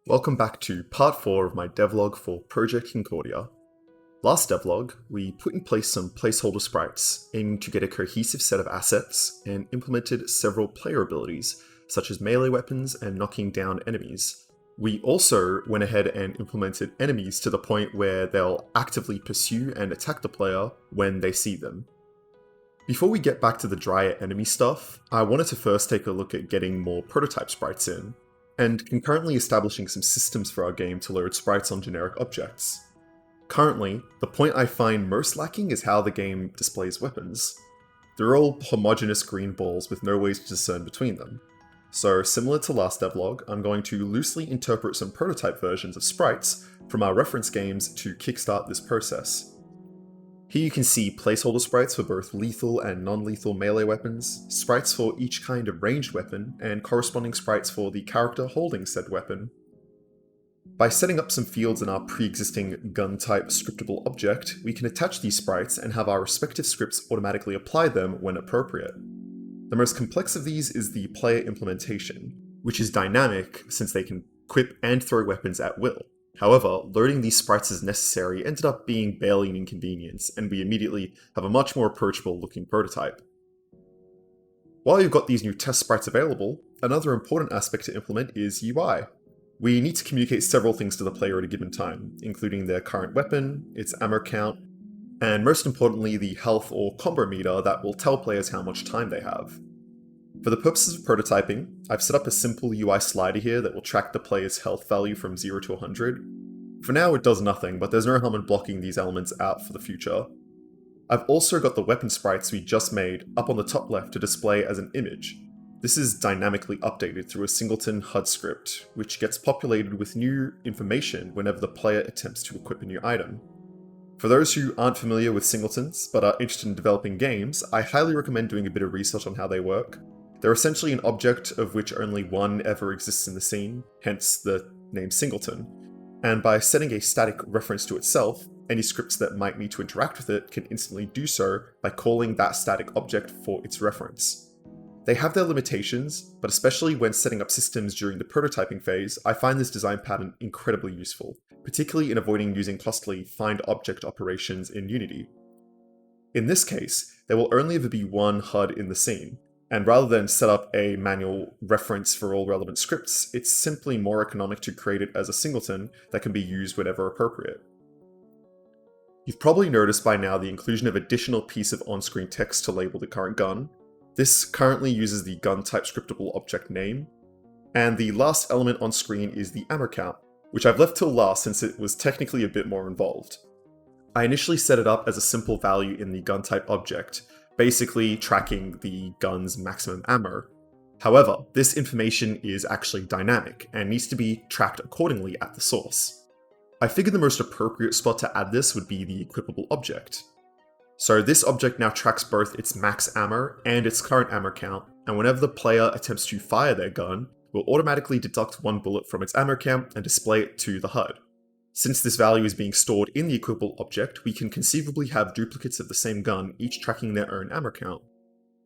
Welcome back to part 4 of my devlog for Project Concordia. Last devlog, we put in place some placeholder sprites, aiming to get a cohesive set of assets, and implemented several player abilities, such as melee weapons and knocking down enemies. We also went ahead and implemented enemies to the point where they'll actively pursue and attack the player when they see them. Before we get back to the drier enemy stuff, I wanted to first take a look at getting more prototype sprites in, and concurrently establishing some systems for our game to load sprites on generic objects. Currently, the point I find most lacking is how the game displays weapons. They're all homogeneous green balls with no ways to discern between them. So, similar to last devlog, I'm going to loosely interpret some prototype versions of sprites from our reference games to kickstart this process. Here you can see placeholder sprites for both lethal and non-lethal melee weapons, sprites for each kind of ranged weapon, and corresponding sprites for the character holding said weapon. By setting up some fields in our pre-existing gun-type scriptable object, we can attach these sprites and have our respective scripts automatically apply them when appropriate. The most complex of these is the player implementation, which is dynamic since they can equip and throw weapons at will. However, loading these sprites as necessary ended up being barely an inconvenience, and we immediately have a much more approachable looking prototype. While you've got these new test sprites available, another important aspect to implement is UI. We need to communicate several things to the player at a given time, including their current weapon, its ammo count, and most importantly the health or combo meter that will tell players how much time they have. For the purposes of prototyping, I've set up a simple UI slider here that will track the player's health value from 0 to 100. For now it does nothing, but there's no harm in blocking these elements out for the future. I've also got the weapon sprites we just made up on the top left to display as an image. This is dynamically updated through a singleton HUD script, which gets populated with new information whenever the player attempts to equip a new item. For those who aren't familiar with singletons, but are interested in developing games, I highly recommend doing a bit of research on how they work. They're essentially an object of which only one ever exists in the scene, hence the name singleton, and by setting a static reference to itself, any scripts that might need to interact with it can instantly do so by calling that static object for its reference. They have their limitations, but especially when setting up systems during the prototyping phase, I find this design pattern incredibly useful, particularly in avoiding using costly find object operations in Unity. In this case, there will only ever be one HUD in the scene, and rather than set up a manual reference for all relevant scripts, it's simply more economic to create it as a singleton that can be used whenever appropriate. You've probably noticed by now the inclusion of additional piece of on-screen text to label the current gun. This currently uses the gun type scriptable object name, and the last element on screen is the ammo count, which I've left till last since it was technically a bit more involved. I initially set it up as a simple value in the gun type object, basically tracking the gun's maximum ammo. However, this information is actually dynamic and needs to be tracked accordingly at the source. I figured the most appropriate spot to add this would be the equipable object. So this object now tracks both its max ammo and its current ammo count, and whenever the player attempts to fire their gun, will automatically deduct one bullet from its ammo count and display it to the HUD. Since this value is being stored in the equipable object, we can conceivably have duplicates of the same gun, each tracking their own ammo count.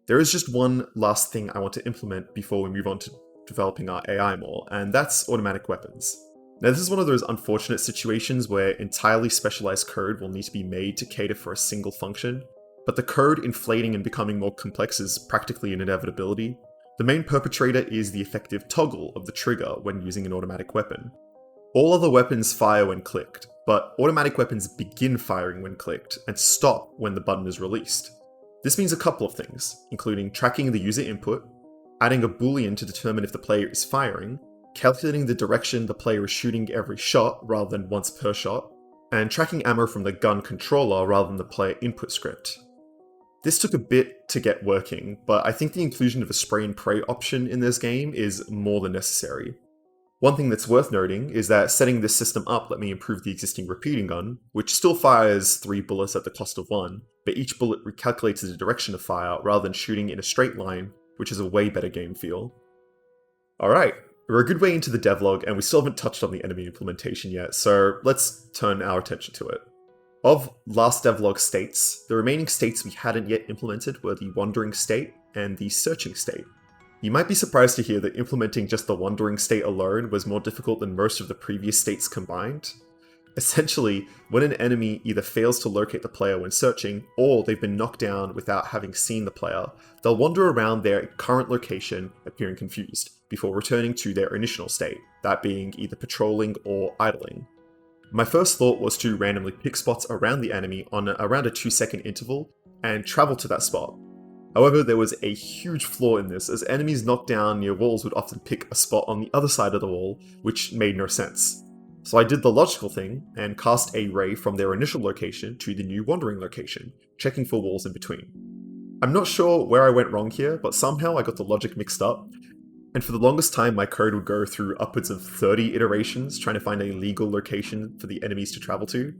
There is just one last thing I want to implement before we move on to developing our AI more, and that's automatic weapons. Now this is one of those unfortunate situations where entirely specialized code will need to be made to cater for a single function, but the code inflating and becoming more complex is practically an inevitability. The main perpetrator is the effective toggle of the trigger when using an automatic weapon. All other weapons fire when clicked, but automatic weapons begin firing when clicked and stop when the button is released. This means a couple of things, including tracking the user input, adding a boolean to determine if the player is firing, calculating the direction the player is shooting every shot rather than once per shot, and tracking ammo from the gun controller rather than the player input script. This took a bit to get working, but I think the inclusion of a spray and pray option in this game is more than necessary. One thing that's worth noting is that setting this system up let me improve the existing repeating gun, which still fires 3 bullets at the cost of 1, but each bullet recalculates the direction of fire rather than shooting in a straight line, which is a way better game feel. Alright, we're a good way into the devlog and we still haven't touched on the enemy implementation yet, so let's turn our attention to it. Of last devlog states, the remaining states we hadn't yet implemented were the wandering state and the searching state. You might be surprised to hear that implementing just the wandering state alone was more difficult than most of the previous states combined. Essentially, when an enemy either fails to locate the player when searching, or they've been knocked down without having seen the player, they'll wander around their current location, appearing confused, before returning to their initial state, that being either patrolling or idling. My first thought was to randomly pick spots around the enemy on around a 2-second interval, and travel to that spot. However, there was a huge flaw in this, as enemies knocked down near walls would often pick a spot on the other side of the wall, which made no sense. So I did the logical thing, and cast a ray from their initial location to the new wandering location, checking for walls in between. I'm not sure where I went wrong here, but somehow I got the logic mixed up, and for the longest time my code would go through upwards of 30 iterations trying to find a legal location for the enemies to travel to.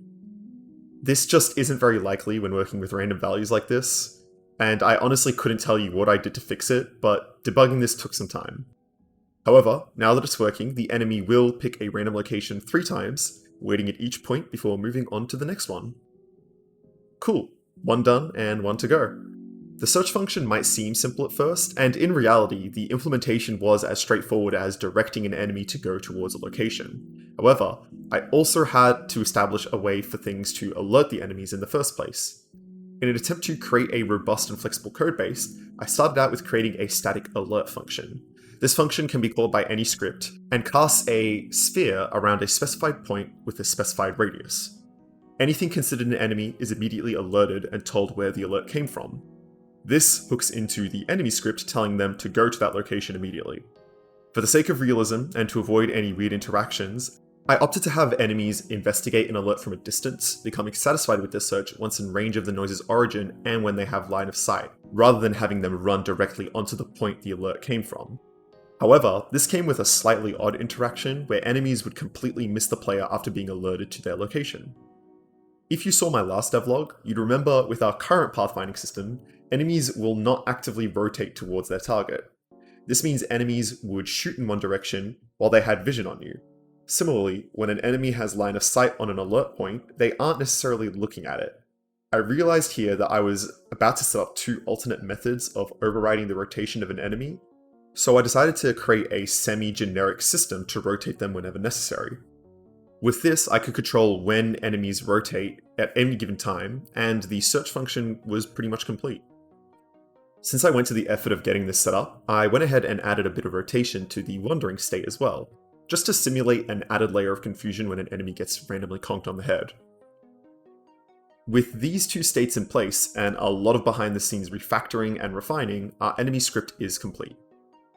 This just isn't very likely when working with random values like this, and I honestly couldn't tell you what I did to fix it, but debugging this took some time. However, now that it's working, the enemy will pick a random location 3 times, waiting at each point before moving on to the next one. Cool, 1 done and 1 to go. The search function might seem simple at first, and in reality, the implementation was as straightforward as directing an enemy to go towards a location. However, I also had to establish a way for things to alert the enemies in the first place. In an attempt to create a robust and flexible codebase, I started out with creating a static alert function. This function can be called by any script, and casts a sphere around a specified point with a specified radius. Anything considered an enemy is immediately alerted and told where the alert came from. This hooks into the enemy script telling them to go to that location immediately. For the sake of realism, and to avoid any weird interactions, I opted to have enemies investigate an alert from a distance, becoming satisfied with their search once in range of the noise's origin and when they have line of sight, rather than having them run directly onto the point the alert came from. However, this came with a slightly odd interaction where enemies would completely miss the player after being alerted to their location. If you saw my last devlog, you'd remember with our current pathfinding system, enemies will not actively rotate towards their target. This means enemies would shoot in one direction while they had vision on you. Similarly, when an enemy has line of sight on an alert point, they aren't necessarily looking at it. I realized here that I was about to set up 2 alternate methods of overriding the rotation of an enemy, so I decided to create a semi-generic system to rotate them whenever necessary. With this, I could control when enemies rotate at any given time, and the search function was pretty much complete. Since I went to the effort of getting this set up, I went ahead and added a bit of rotation to the wandering state as well, just to simulate an added layer of confusion when an enemy gets randomly conked on the head. With these 2 states in place, and a lot of behind the scenes refactoring and refining, our enemy script is complete.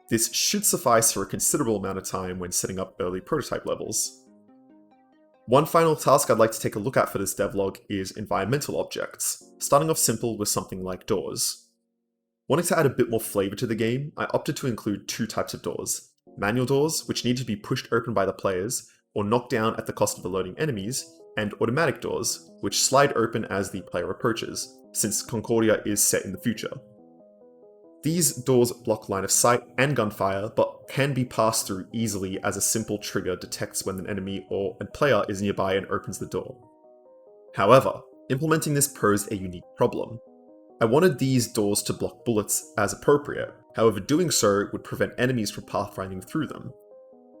This should suffice for a considerable amount of time when setting up early prototype levels. One final task I'd like to take a look at for this devlog is environmental objects, starting off simple with something like doors. Wanting to add a bit more flavor to the game, I opted to include 2 types of doors. Manual doors, which need to be pushed open by the players, or knocked down at the cost of alerting enemies, and automatic doors, which slide open as the player approaches, since Concordia is set in the future. These doors block line of sight and gunfire, but can be passed through easily as a simple trigger detects when an enemy or a player is nearby and opens the door. However, implementing this posed a unique problem. I wanted these doors to block bullets as appropriate, however doing so would prevent enemies from pathfinding through them.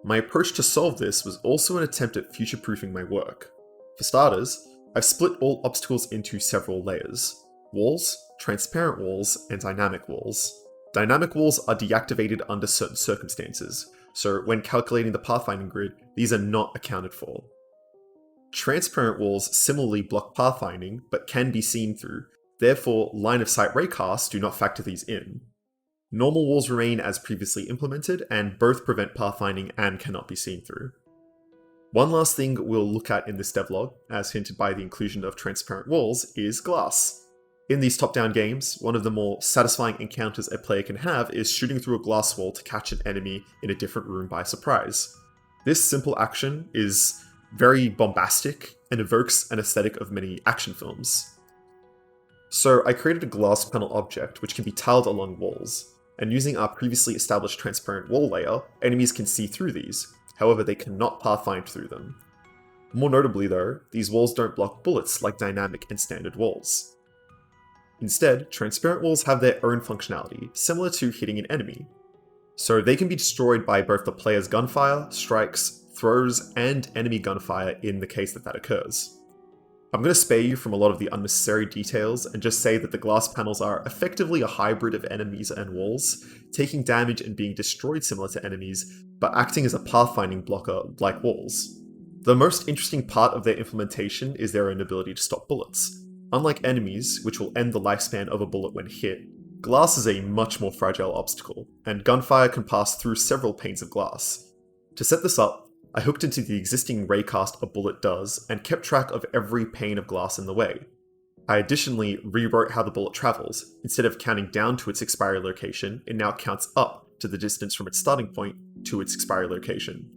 My approach to solve this was also an attempt at future-proofing my work. For starters, I've split all obstacles into several layers: walls, transparent walls, and dynamic walls. Dynamic walls are deactivated under certain circumstances, so when calculating the pathfinding grid, these are not accounted for. Transparent walls similarly block pathfinding, but can be seen through, therefore line of sight raycasts do not factor these in. Normal walls remain as previously implemented, and both prevent pathfinding and cannot be seen through. One last thing we'll look at in this devlog, as hinted by the inclusion of transparent walls, is glass. In these top-down games, one of the more satisfying encounters a player can have is shooting through a glass wall to catch an enemy in a different room by surprise. This simple action is very bombastic and evokes an aesthetic of many action films. So I created a glass panel object which can be tiled along walls, and using our previously established transparent wall layer, enemies can see through these, however they cannot pathfind through them. More notably though, these walls don't block bullets like dynamic and standard walls. Instead, transparent walls have their own functionality, similar to hitting an enemy. So they can be destroyed by both the player's gunfire, strikes, throws, and enemy gunfire in the case that occurs. I'm going to spare you from a lot of the unnecessary details and just say that the glass panels are effectively a hybrid of enemies and walls, taking damage and being destroyed similar to enemies, but acting as a pathfinding blocker like walls. The most interesting part of their implementation is their inability to stop bullets. Unlike enemies, which will end the lifespan of a bullet when hit, glass is a much more fragile obstacle, and gunfire can pass through several panes of glass. To set this up, I hooked into the existing raycast a bullet does and kept track of every pane of glass in the way. I additionally rewrote how the bullet travels. Instead of counting down to its expiry location, it now counts up to the distance from its starting point to its expiry location.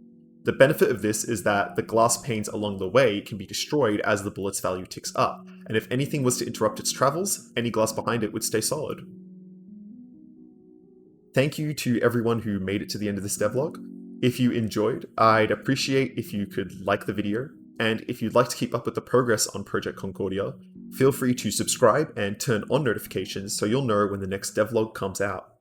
The benefit of this is that the glass panes along the way can be destroyed as the bullet's value ticks up, and if anything was to interrupt its travels, any glass behind it would stay solid. Thank you to everyone who made it to the end of this devlog. If you enjoyed, I'd appreciate if you could like the video, and if you'd like to keep up with the progress on Project Concordia, feel free to subscribe and turn on notifications so you'll know when the next devlog comes out.